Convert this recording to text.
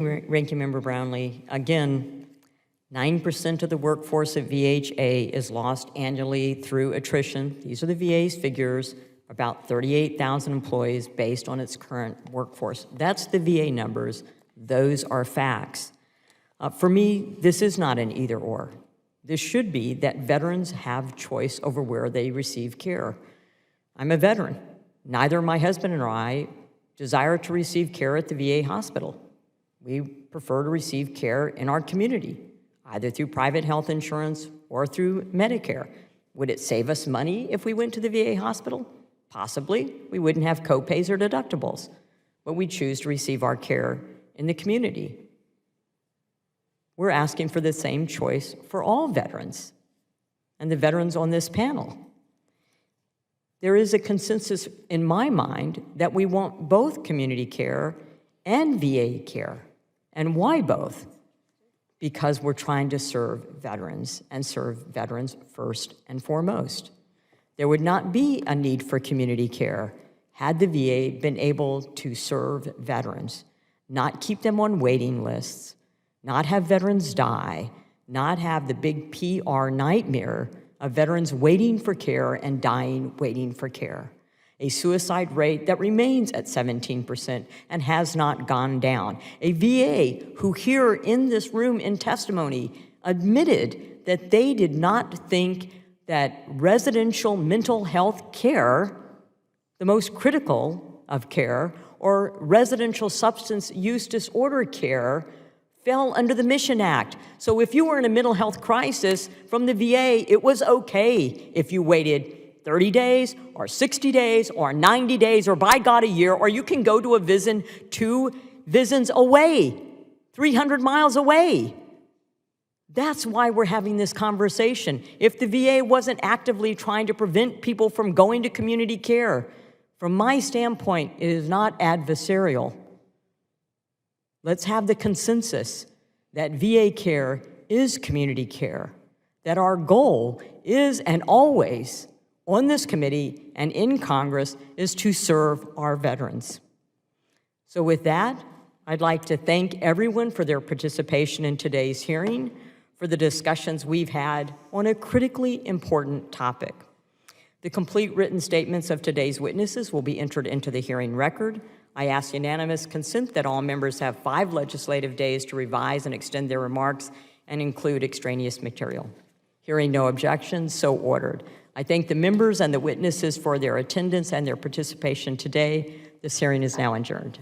Ranking Member Brownlee. Again, 9% of the workforce at VHA is lost annually through attrition. These are the VA's figures, about 38,000 employees based on its current workforce. That's the VA numbers. Those are facts. For me, this is not an either or. This should be that veterans have choice over where they receive care. I'm a veteran. Neither my husband nor I desire to receive care at the VA hospital. We prefer to receive care in our community, either through private health insurance or through Medicare. Would it save us money if we went to the VA hospital? Possibly. We wouldn't have co-pays or deductibles, but we choose to receive our care in the community. We're asking for the same choice for all veterans and the veterans on this panel. There is a consensus in my mind that we want both community care and VA care. And why both? Because we're trying to serve veterans and serve veterans first and foremost. There would not be a need for community care had the VA been able to serve veterans, not keep them on waiting lists, not have veterans die, not have the big PR nightmare of veterans waiting for care and dying waiting for care. A suicide rate that remains at 17% and has not gone down. A VA who here in this room in testimony admitted that they did not think that residential mental health care, the most critical of care, or residential substance use disorder care fell under the Mission Act. So if you were in a mental health crisis from the VA, it was okay if you waited 30 days or 60 days or 90 days or by God a year, or you can go to a VISN 2 VISNs away, 300 miles away. That's why we're having this conversation. If the VA wasn't actively trying to prevent people from going to community care, from my standpoint, it is not adversarial. Let's have the consensus that VA care is community care, that our goal is and always on this committee and in Congress is to serve our veterans. So with that, I'd like to thank everyone for their participation in today's hearing, for the discussions we've had on a critically important topic. The complete written statements of today's witnesses will be entered into the hearing record. I ask unanimous consent that all members have 5 legislative days to revise and extend their remarks and include extraneous material. Hearing no objections, so ordered. I thank the members and the witnesses for their attendance and their participation today. This hearing is now adjourned.